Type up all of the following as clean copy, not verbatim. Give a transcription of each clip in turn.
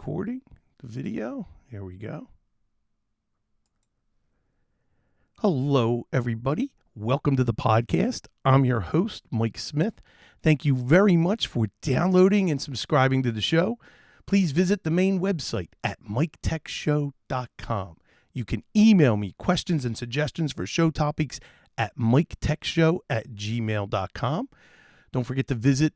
recording the video. Here we go. Hello, everybody. Welcome to the podcast. I'm your host, Mike Smith. Thank you very much for downloading and subscribing to the show. Please visit the main website at miketechshow.com. You can email me questions and suggestions for show topics at miketechshow@gmail.com. Don't forget to visit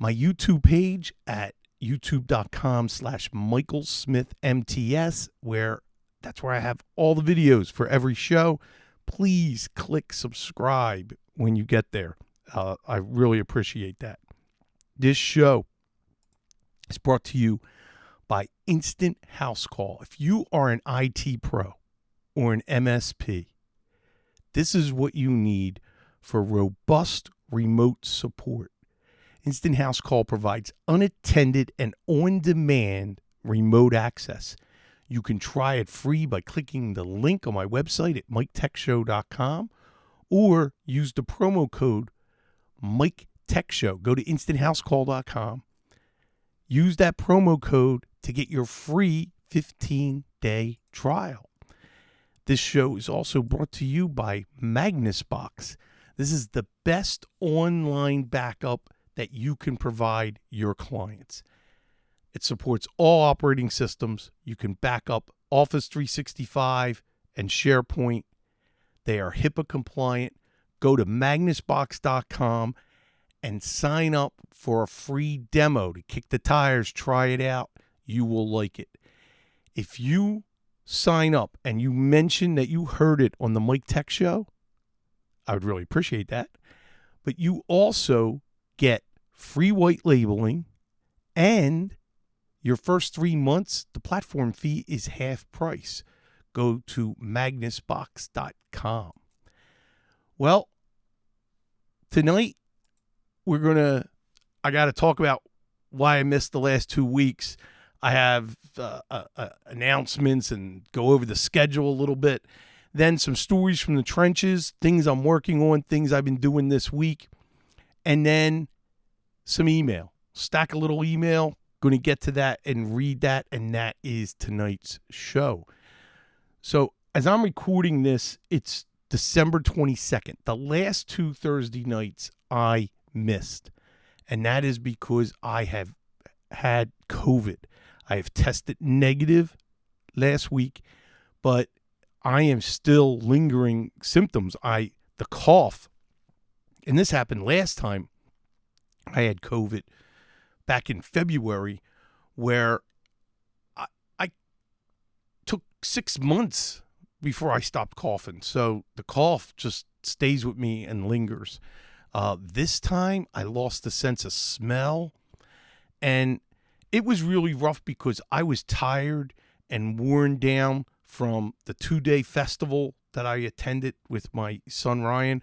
my YouTube page at youtube.com/MichaelSmithMTS, where that's where I have all the videos for every show. Please click subscribe when you get there. I really appreciate that. This show is brought to you by Instant House Call. If you are an IT pro or an MSP, this is what you need for robust remote support. Instant House Call provides unattended and on-demand remote access. You can try it free by clicking the link on my website at miketechshow.com or use the promo code MikeTechShow. Go to instanthousecall.com. Use that promo code to get your free 15-day trial. This show is also brought to you by MagnusBox. This is the best online backup that you can provide your clients. It supports all operating systems. You can back up Office 365 and SharePoint. They are HIPAA compliant. Go to magnusbox.com and sign up for a free demo to kick the tires. Try it out. You will like it. If you sign up and you mention that you heard it on the Mike Tech Show, I would really appreciate that. But you also get free white labeling, and your first 3 months, the platform fee is half price. Go to magnusbox.com. Well, tonight I got to talk about why I missed the last 2 weeks. I have announcements and go over the schedule a little bit. Then some stories from the trenches, things I'm working on, things I've been doing this week. And then some email. Stack a little email. Going to get to that and read that. And that is tonight's show. So as I'm recording this, it's December 22nd. The last 2 Thursday nights I missed. And that is because I have had COVID. I have tested negative last week, but I am still lingering symptoms. The cough, and this happened last time I had COVID back in February, where I took 6 months before I stopped coughing. So the cough just stays with me and lingers. This time I lost the sense of smell, and it was really rough because I was tired and worn down from the 2-day festival that I attended with my son Ryan.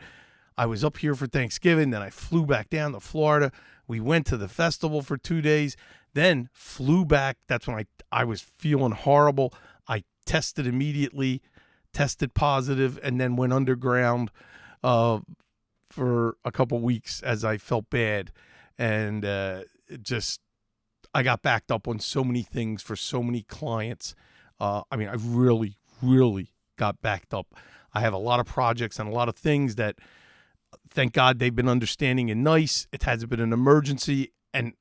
I was up here for Thanksgiving, then I flew back down to Florida. We went to the festival for 2 days, then flew back. That's when I was feeling horrible. I tested immediately, tested positive, and then went underground for a couple weeks as I felt bad. And I got backed up on so many things for so many clients. I really, really got backed up. I have a lot of projects and a lot of things that, thank God, they've been understanding and nice. It hasn't been an emergency, and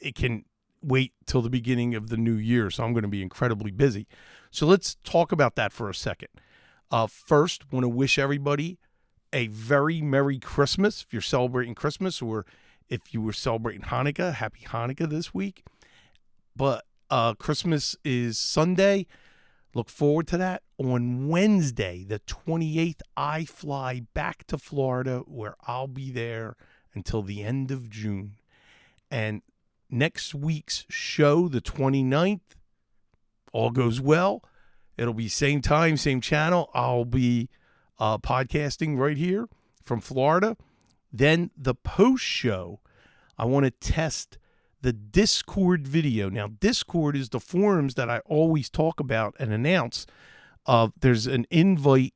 it can wait till the beginning of the new year. So I'm going to be incredibly busy. So let's talk about that for a second. First, I want to wish everybody a very Merry Christmas if you're celebrating Christmas, or if you were celebrating Hanukkah, Happy Hanukkah this week. But Christmas is Sunday. Look forward to that. On Wednesday, the 28th, I fly back to Florida, where I'll be there until the end of June. And next week's show, the 29th, all goes well. It'll be same time, same channel. I'll be podcasting right here from Florida. Then the post show, I want to test the Discord video. Now, Discord is the forums that I always talk about and announce. There's an invite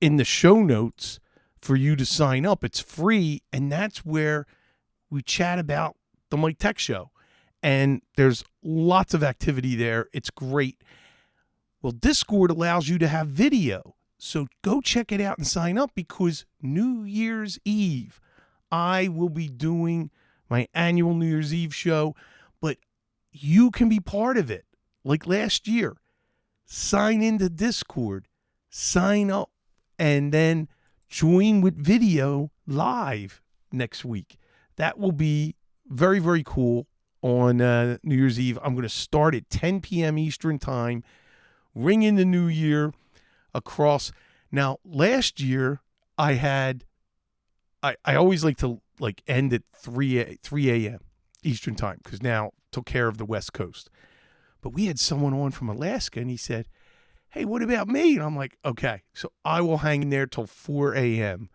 in the show notes for you to sign up. It's free, and that's where we chat about the Mike Tech Show. and there's lots of activity there. It's great. Well, Discord allows you to have video. So go check it out and sign up, because New Year's Eve, I will be doing my annual New Year's Eve show, but you can be part of it. Like last year, sign into Discord, sign up, and then join with video live next week. That will be very, very cool on New Year's Eve. I'm going to start at 10 p.m. Eastern time, ring in the new year across. Now, last year, I always like to end at 3 a.m. Eastern time, because now took care of the West Coast. But we had someone on from Alaska, and he said, hey, what about me? And I'm like, okay, so I will hang in there till 4 a.m.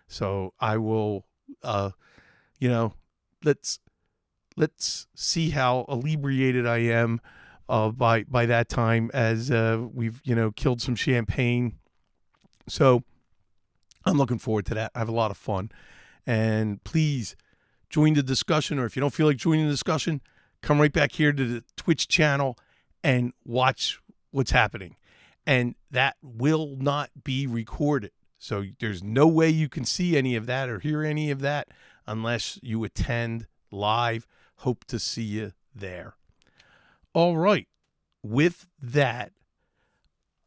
So I will, let's see how inebriated I am by that time, as we've, killed some champagne. So I'm looking forward to that. I have a lot of fun. And please join the discussion, or if you don't feel like joining the discussion, come right back here to the Twitch channel and watch what's happening. And that will not be recorded. So there's no way you can see any of that or hear any of that unless you attend live. Hope to see you there. All right. With that,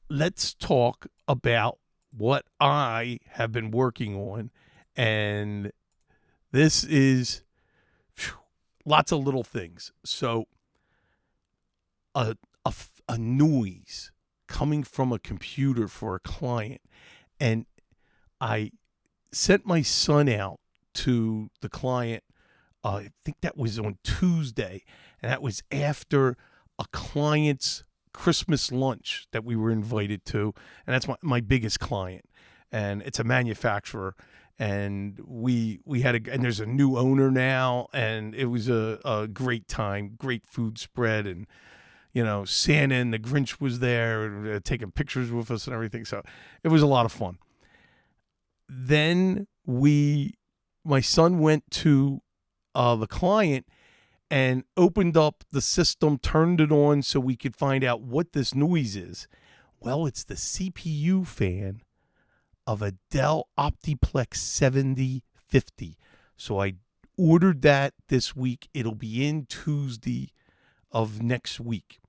let's talk about what I have been working on. And this is lots of little things. So a noise coming from a computer for a client. And I sent my son out to the client. I think that was on Tuesday. And that was after a client's Christmas lunch that we were invited to. And that's my biggest client. And it's a manufacturer. And we had and there's a new owner now, and it was a great time, great food spread, and Santa and the Grinch was there taking pictures with us and everything. So it was a lot of fun. Then my son went to the client and opened up the system, turned it on so we could find out what this noise is. Well, it's the CPU fan of a Dell Optiplex 7050. So I ordered that this week. It'll be in Tuesday of next week.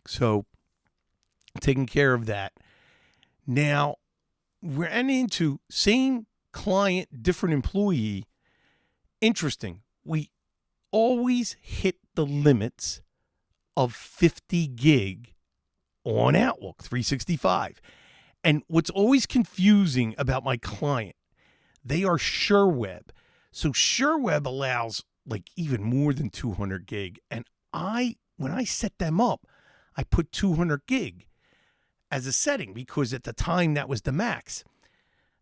So taking care of that. Now, we're into same client, different employee. Interesting. We always hit the limits of 50 gig on Outlook 365. And what's always confusing about my client, they are SureWeb. So SureWeb allows even more than 200 gig. And when I set them up, I put 200 gig as a setting, because at the time that was the max.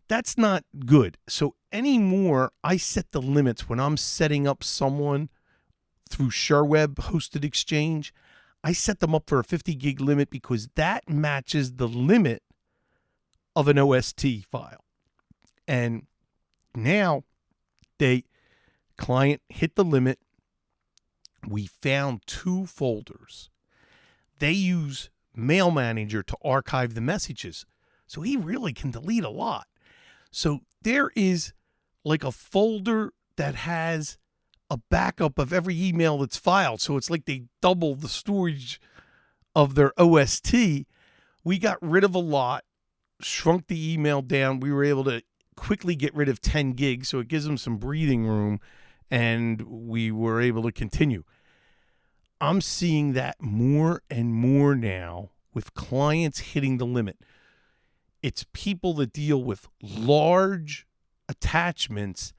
That's not good. So anymore, I set the limits when I'm setting up someone through SureWeb hosted exchange. I set them up for a 50 gig limit, because that matches the limit of an OST file. And now client hit the limit. We found 2 folders. They use Mail Manager to archive the messages, so he really can delete a lot. So there is a folder that has a backup of every email that's filed. So it's like they double the storage of their OST. We got rid of a lot, shrunk the email down. We were able to quickly get rid of 10 gigs, so it gives them some breathing room, and we were able to continue. I'm seeing that more and more now with clients hitting the limit. It's people that deal with large attachments,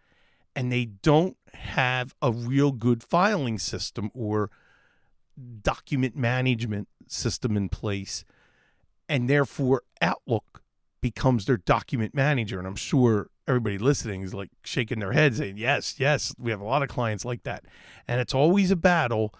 and they don't have a real good filing system or document management system in place, and therefore Outlook becomes their document manager. And I'm sure everybody listening is shaking their head saying, yes, we have a lot of clients like that. And it's always a battle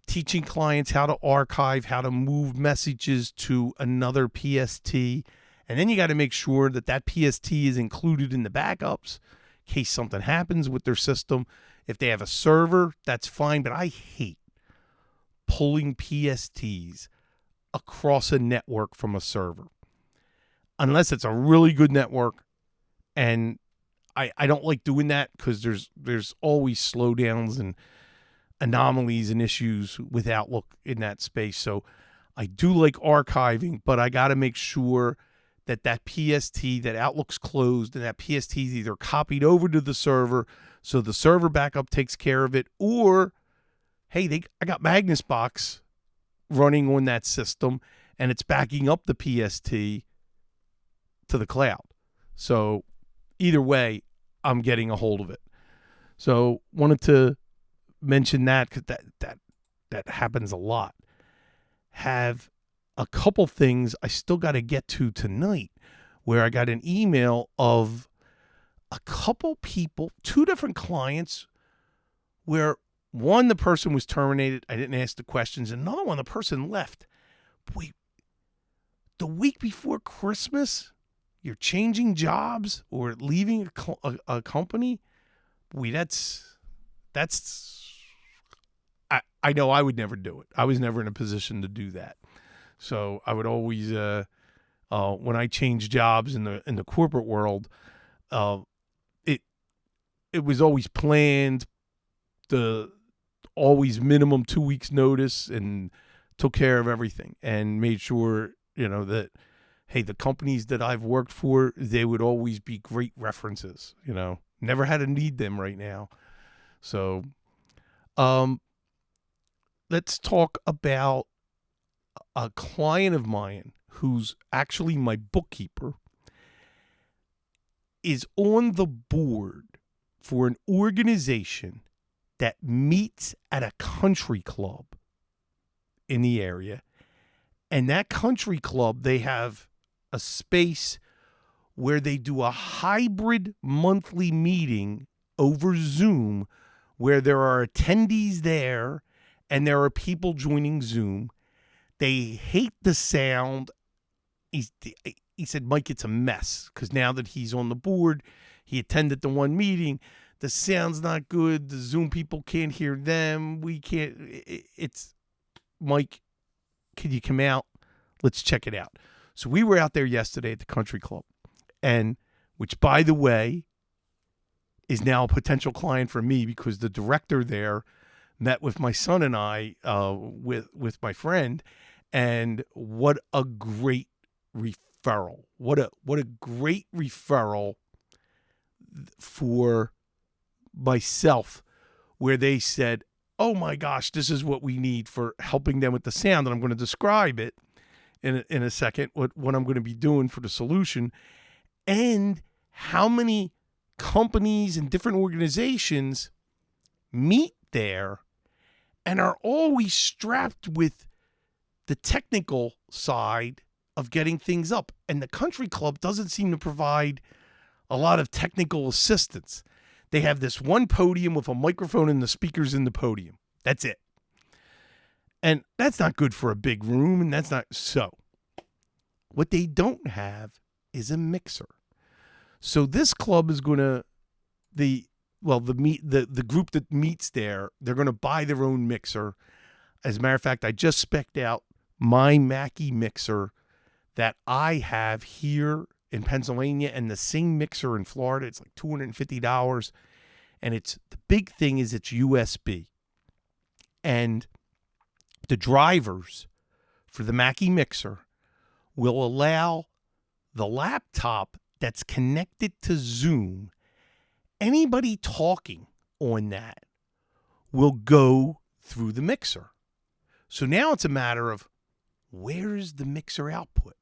teaching clients how to archive, how to move messages to another PST. And then you got to make sure that PST is included in the backups in case something happens with their system. If they have a server, that's fine. But I hate pulling PSTs across a network from a server, unless it's a really good network. And I don't like doing that because there's always slowdowns and anomalies and issues with Outlook in that space. So I do like archiving, but I got to make sure that PST, that Outlook's closed, and that PST is either copied over to the server so the server backup takes care of it, or, hey, I got Magnus Box running on that system, and it's backing up the PST to the cloud. So either way, I'm getting a hold of it. So wanted to mention that because that happens a lot. Have a couple things I still got to get to tonight, where I got an email of a couple people, 2 different clients, where one, the person was terminated. I didn't ask the questions. Another one, the person left. Wait, the week before Christmas, you're changing jobs or leaving a company? Boy, I know I would never do it. I was never in a position to do that. So I would always, when I changed jobs in the corporate world, it was always planned, always minimum 2 weeks notice, and took care of everything and made sure, that, hey, the companies that I've worked for, they would always be great references, never had to need them right now. So, let's talk about a client of mine who's actually my bookkeeper, is on the board for an organization that meets at a country club in the area. And that country club, they have a space where they do a hybrid monthly meeting over Zoom, where there are attendees there and there are people joining Zoom. They hate the sound. He said, Mike, it's a mess, because now that he's on the board, he attended the one meeting. The sound's not good. The Zoom people can't hear them. We can't. It's, Mike, can you come out? Let's check it out. So we were out there yesterday at the country club, and which, by the way, is now a potential client for me, because the director there met with my son and I, with my friend, and what a great referral. What a great referral for myself, where they said, oh my gosh, this is what we need for helping them with the sound. And I'm going to describe it in a second, what I'm going to be doing for the solution, and how many companies and different organizations meet there and are always strapped with the technical side of getting things up. And the country club doesn't seem to provide a lot of technical assistance. They have this one podium with a microphone and the speakers in the podium. That's it. And that's not good for a big room, and that's not so. What they don't have is a mixer. So this club is going to, the group that meets there, they're going to buy their own mixer. As a matter of fact, I just spec'd out my Mackie mixer that I have here in Pennsylvania, and the same mixer in Florida. It's like $250, and the big thing is it's USB. And the drivers for the Mackie mixer will allow the laptop that's connected to Zoom, anybody talking on that will go through the mixer. So now it's a matter of, where's the mixer output?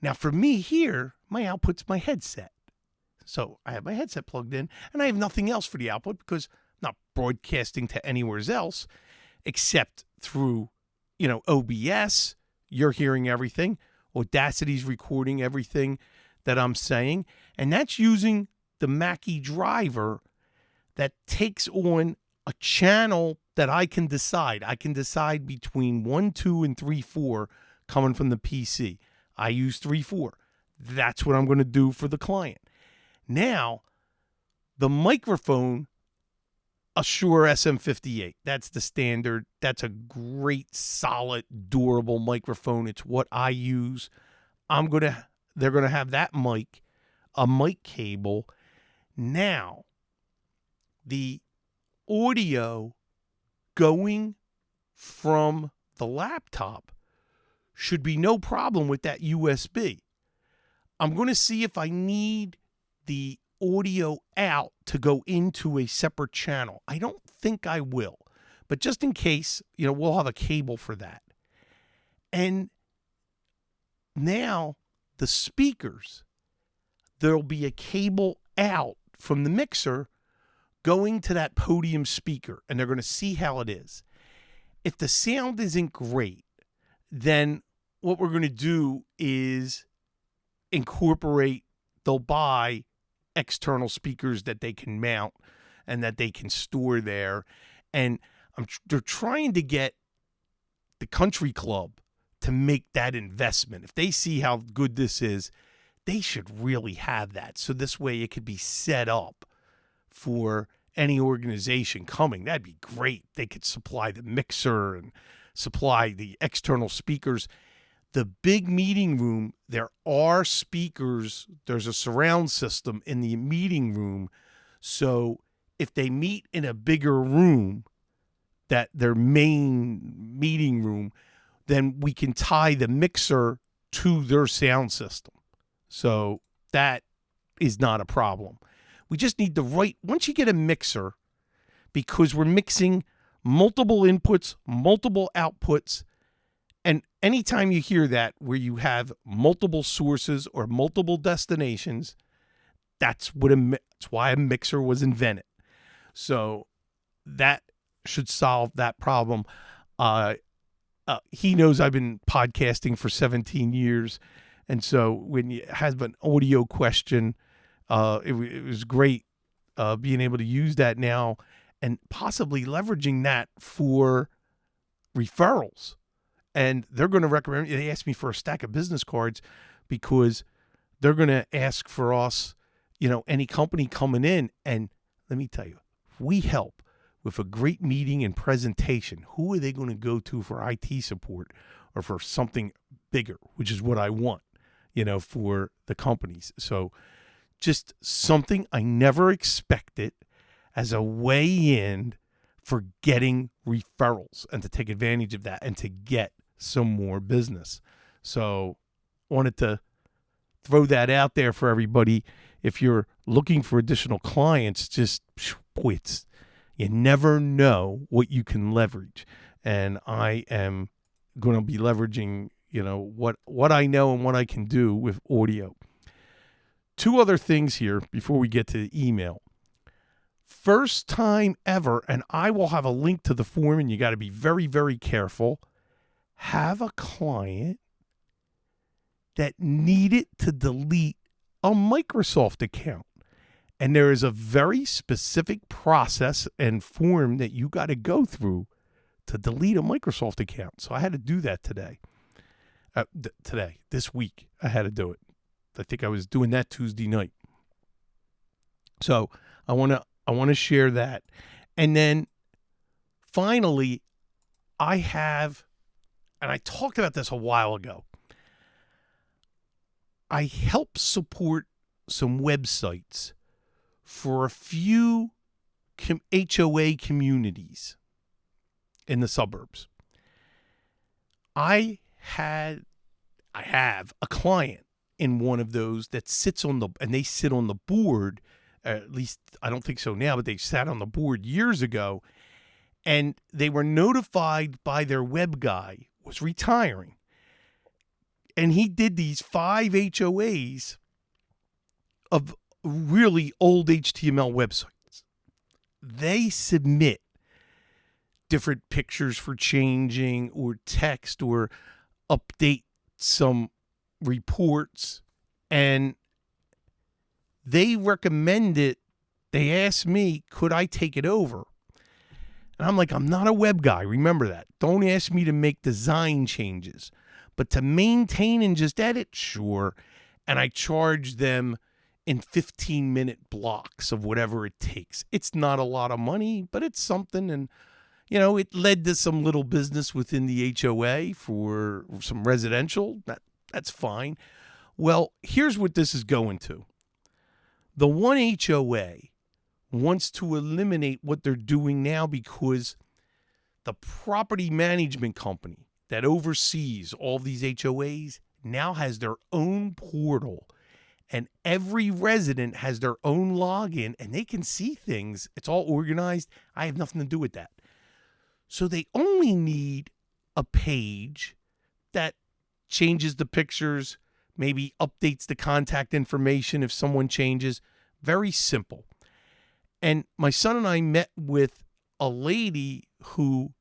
Now for me here, my output's my headset. So I have my headset plugged in, and I have nothing else for the output, because I'm not broadcasting to anywhere else except through, OBS. You're hearing everything. Audacity's recording everything that I'm saying. And that's using the Mackie driver that takes on a channel that I can decide. I can decide between 1, 2, and 3, 4 coming from the PC. I use 3, 4. That's what I'm going to do for the client. Now, the microphone a Shure SM58. That's the standard. That's a great, solid, durable microphone. It's what I use. They're gonna have that mic, a mic cable. Now, the audio going from the laptop should be no problem with that USB. I'm going to see if I need the audio out to go into a separate channel. I don't think I will, but just in case, we'll have a cable for that. And now the speakers, there'll be a cable out from the mixer going to that podium speaker, and they're going to see how it is. If the sound isn't great, then what we're going to do is they'll buy external speakers that they can mount and that they can store there. And they're trying to get the country club to make that investment. If they see how good this is, they should really have that. So this way it could be set up for any organization coming. That'd be great. They could supply the mixer and supply the external speakers. The big meeting room, there are speakers. There's a surround system in the meeting room. So if they meet in a bigger room, that their main meeting room, then we can tie the mixer to their sound system. So that is not a problem. We just need once you get a mixer, because we're mixing multiple inputs, multiple outputs, and anytime you hear that where you have multiple sources or multiple destinations, that's why a mixer was invented. So that should solve that problem. He knows I've been podcasting for 17 years, and so when you have an audio question, it was great being able to use that now and possibly leveraging that for referrals. And they're going to recommend, they asked me for a stack of business cards because they're going to ask for us, any company coming in. And let me tell you, if we help with a great meeting and presentation, who are they going to go to for IT support or for something bigger, which is what I want, for the companies. So just something I never expected as a way in for getting referrals and to take advantage of that and to get some more business. So wanted to throw that out there for everybody. If you're looking for additional clients, you never know what you can leverage. And I am going to be leveraging, what I know and what I can do with audio. Two other things here before we get to the email. First time ever, and I will have a link to the form, and you got to be very, very careful. Have a client that needed to delete a Microsoft account. And there is a very specific process and form that you got to go through to delete a Microsoft account. So I had to do that today. This week, I had to do it. I think I was doing that Tuesday night. So I want to share that. And then finally, I have, and I talked about this a while ago, I help support some websites for a few HOA communities in the suburbs. I have a client in one of those that sits on they sit on the board, at least I don't think so now, but they sat on the board years ago, and they were notified by their web guy was retiring. And he did these 5 HOAs of really old HTML websites. They submit different pictures for changing or text or update some reports, and they recommended, they asked me, could I take it over? And I'm like, I'm not a web guy. Remember that. Don't ask me to make design changes, but to maintain and just edit, sure. And I charge them in 15-minute blocks of whatever it takes. It's not a lot of money, but it's something. And, it led to some little business within the HOA for some residential. That's fine. Well, here's what this is going to. The one HOA wants to eliminate what they're doing now because the property management company that oversees all these HOAs now has their own portal, and every resident has their own login, and they can see things. It's all organized. I have nothing to do with that. So they only need a page that changes the pictures, maybe updates the contact information if someone changes. Very simple. And my son and I met with a lady who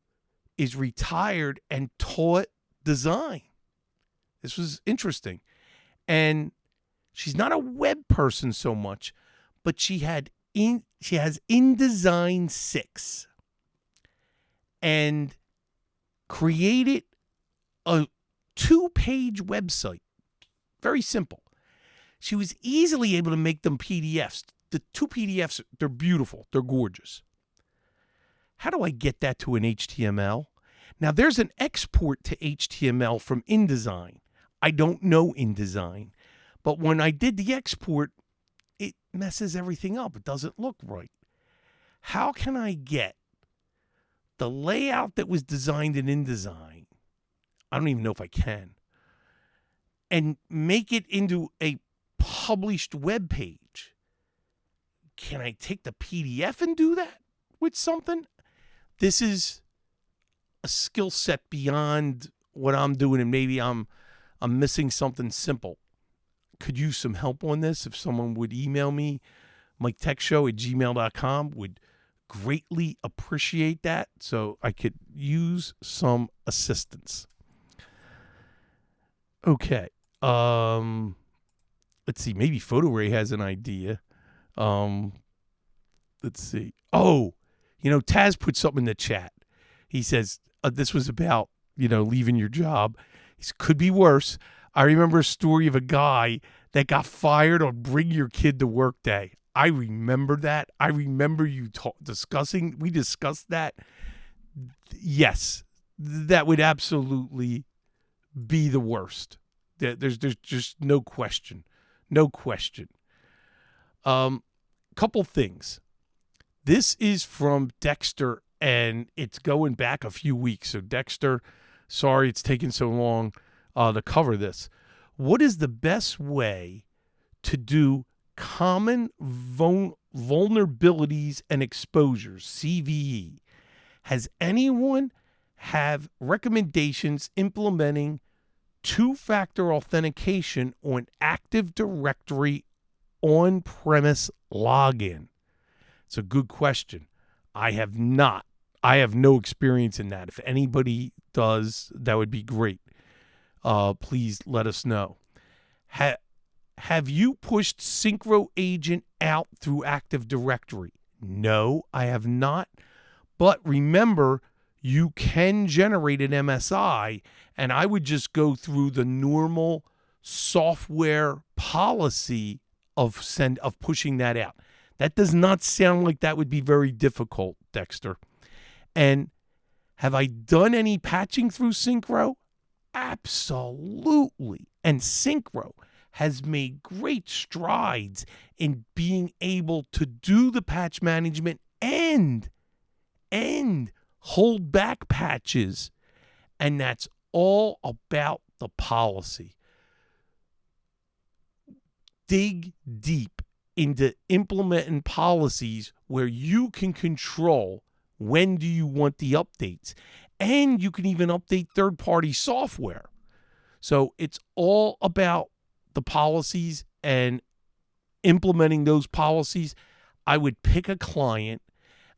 is retired and taught design. This was interesting. And she's not a web person so much, but she has InDesign 6 and created a 2-page website. Very simple. She was easily able to make them PDFs. The 2 PDFs, they're beautiful. They're gorgeous. How do I get that to an HTML? Now, there's an export to HTML from InDesign. I don't know InDesign. But when I did the export, it messes everything up. It doesn't look right. How can I get the layout that was designed in InDesign? I don't even know if I can. And make it into a published web page. Can I take the PDF and do that with something? This is a skill set beyond what I'm doing, and maybe I'm missing something simple. Could use some help on this. If someone would email me, MikeTechShow@gmail.com, would greatly appreciate that, so I could use some assistance. Okay. Let's see. Maybe PhotoRay has an idea. Let's see. Oh, Taz put something in the chat. He says, this was about, leaving your job. He said, could be worse. I remember a story of a guy that got fired on Bring Your Kid to Work Day. I remember that. I remember you we discussed that. Yes, that would absolutely be the worst. There's just no question. No question. Couple things. This is from Dexter, and it's going back a few weeks. So Dexter, sorry it's taken so long to cover this. What is the best way to do common vulnerabilities and exposures, CVE? Has anyone have recommendations implementing 2-factor authentication on Active Directory on-premise login? It's a good question. I have not. I have no experience in that. If anybody does, that would be great. Please let us know. Have you pushed Synchro Agent out through Active Directory? No, I have not. But remember, you can generate an MSI, and I would just go through the normal software policy of pushing that out. That does not sound like that would be very difficult, Dexter. And have I done any patching through Synchro? Absolutely. And Synchro has made great strides in being able to do the patch management and hold back patches. And that's all about the policy. Dig deep into implementing policies where you can control when do you want the updates. And you can even update third-party software. So it's all about the policies and implementing those policies. I would pick a client,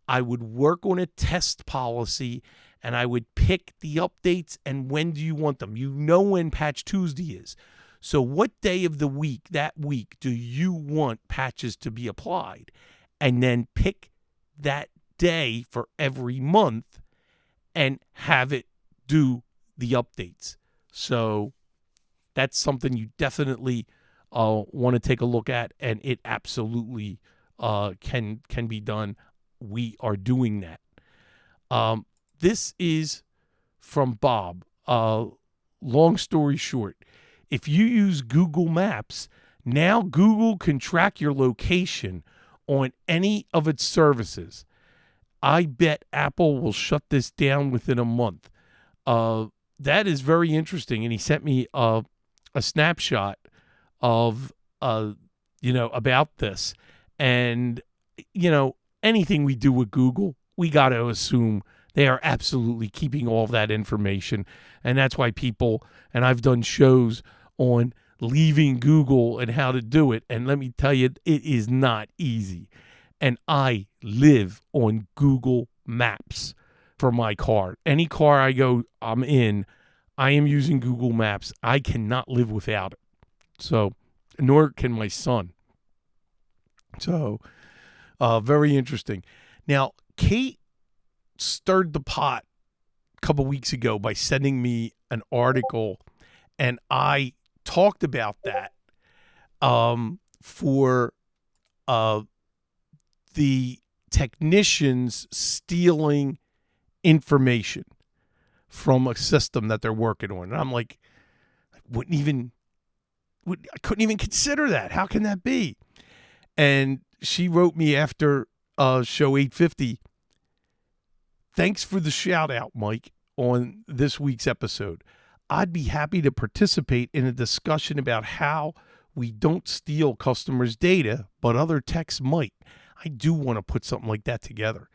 I would work on a test policy, and I would pick the updates and when do you want them. You know when Patch Tuesday is. So what day of the week, that week, do you want patches to be applied? And then pick that day for every month and have it do the updates. So that's something you definitely want to take a look at, and it absolutely can be done. We are doing that. This is from Bob. Long story short, if you use Google Maps, now Google can track your location on any of its services. I bet Apple will shut this down within a month. That is very interesting. And he sent me a snapshot of, about this. And, anything we do with Google, we got to assume they are absolutely keeping all of that information. And that's why people, and I've done shows on leaving Google and how to do it. And let me tell you, it is not easy. And I live on Google Maps for my car. Any car I'm in, I am using Google Maps. I cannot live without it. So, nor can my son. So, very interesting. Now, Kate stirred the pot a couple weeks ago by sending me an article, and I talked about that for the technicians stealing information from a system that they're working on. And I'm like, I couldn't even consider that. How can that be? And she wrote me after show 850, thanks for the shout out, Mike, on this week's episode. I'd be happy to participate in a discussion about how we don't steal customers' data, but other techs might. I do want to put something like that together.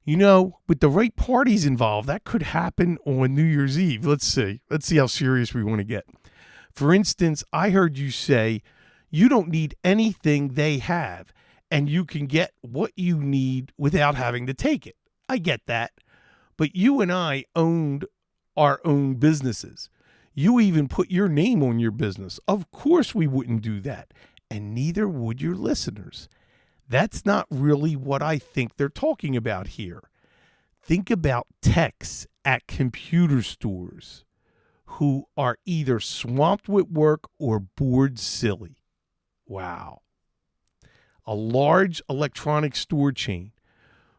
With the right parties involved, that could happen on New Year's Eve. Let's see how serious we want to get. For instance, I heard you say you don't need anything they have, and you can get what you need without having to take it. I get that. But you and I owned our own businesses. You even put your name on your business. Of course we wouldn't do that. And neither would your listeners. That's not really what I think they're talking about here. Think about techs at computer stores who are either swamped with work or bored silly. Wow. A large electronic store chain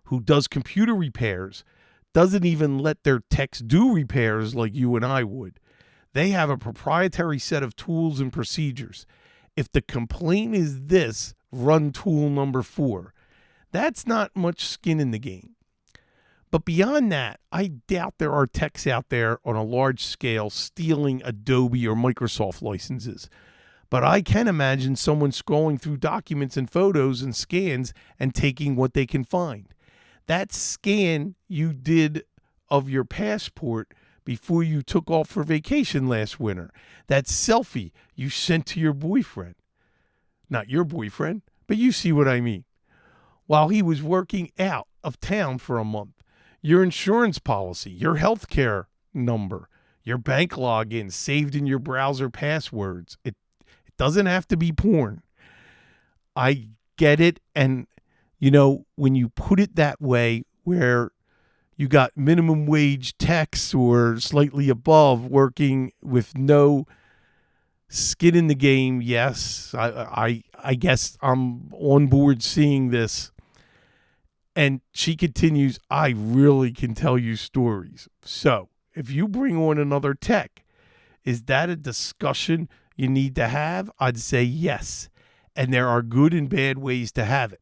who does computer repairs doesn't even let their techs do repairs like you and I would. They have a proprietary set of tools and procedures. If the complaint is this, run tool number 4. That's not much skin in the game. But beyond that, I doubt there are techs out there on a large scale stealing Adobe or Microsoft licenses. But I can imagine someone scrolling through documents and photos and scans and taking what they can find. That scan you did of your passport before you took off for vacation last winter, that selfie you sent to your boyfriend, not your boyfriend, but you see what I mean, while he was working out of town for a month, your insurance policy, your health care number, your bank login saved in your browser passwords. It doesn't have to be porn. I get it. And, when you put it that way, where you got minimum wage techs or slightly above working with no skin in the game, yes, I guess I'm on board seeing this. And she continues, I really can tell you stories. So if you bring on another tech, is that a discussion you need to have? I'd say yes. And there are good and bad ways to have it.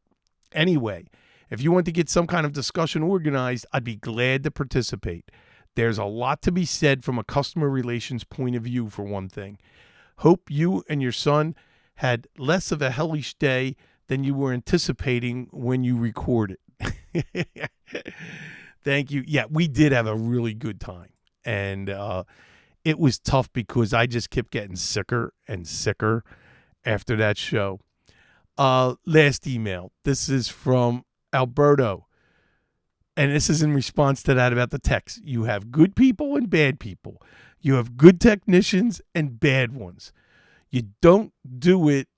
Anyway, if you want to get some kind of discussion organized, I'd be glad to participate. There's a lot to be said from a customer relations point of view, for one thing. Hope you and your son had less of a hellish day than you were anticipating when you recorded. Thank you. Yeah, we did have a really good time. And it was tough because I just kept getting sicker and sicker after that show. Last email. This is from Alberto. And this is in response to that about the techs. You have good people and bad people. You have good technicians and bad ones. You don't do it,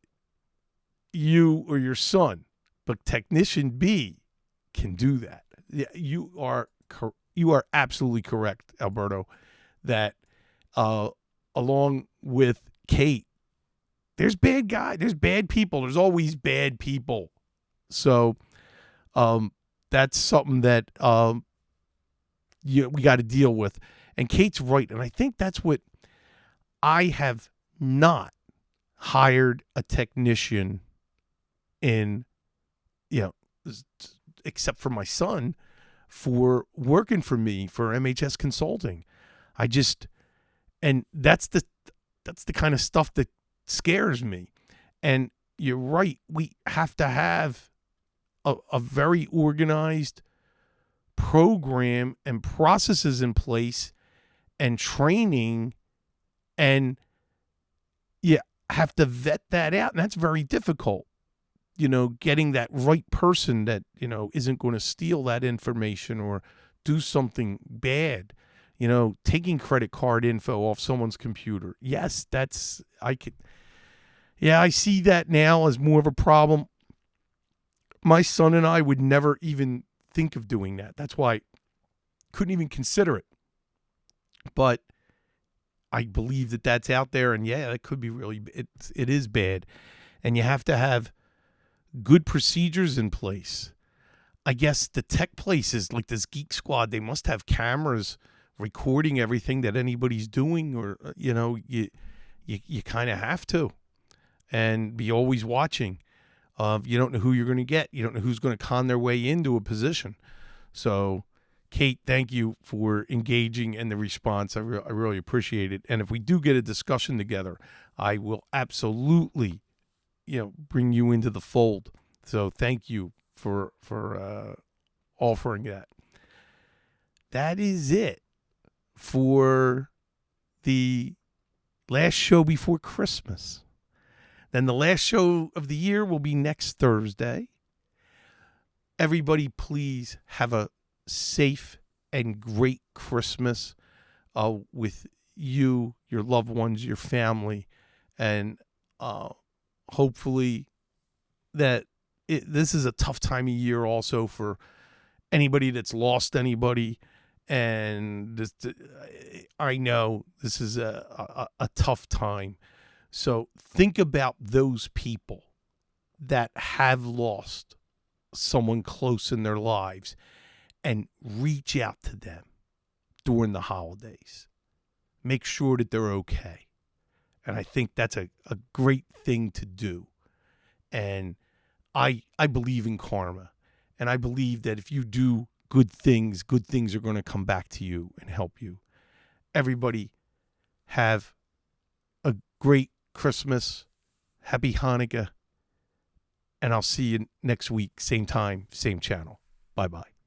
you or your son, but technician B can do that. Yeah, you are absolutely correct, Alberto, that along with Kate, there's bad guys, there's bad people. There's always bad people. So that's something that we got to deal with. And Kate's right. And I think that's what I have not hired a technician in, except for my son, for working for me for MHS Consulting. And that's the kind of stuff that scares me. And you're right. We have to have a very organized program and processes in place and training, and you have to vet that out. And that's very difficult, getting that right person that, isn't going to steal that information or do something bad, taking credit card info off someone's computer. Yes, I see that now as more of a problem. My son and I would never even think of doing that. That's why I couldn't even consider it. But I believe that that's out there, and it could be it is bad. And you have to have good procedures in place. I guess the tech places like this Geek Squad, they must have cameras recording everything that anybody's doing, or, you kind of have to, and be always watching. You don't know who you're going to get. You don't know who's going to con their way into a position. So, Kate, thank you for engaging in the response. I really appreciate it. And if we do get a discussion together, I will absolutely, bring you into the fold. So thank you for offering that. That is it for the last show before Christmas. Then the last show of the year will be next Thursday. Everybody, please have a safe and great Christmas with you, your loved ones, your family, and hopefully that this is a tough time of year also for anybody that's lost anybody. And I know this is a tough time. So think about those people that have lost someone close in their lives and reach out to them during the holidays. Make sure that they're okay. And I think that's a great thing to do. And I believe in karma. And I believe that if you do good things are going to come back to you and help you. Everybody have a great Christmas. Happy Hanukkah. And I'll see you next week. Same time, same channel. Bye-bye.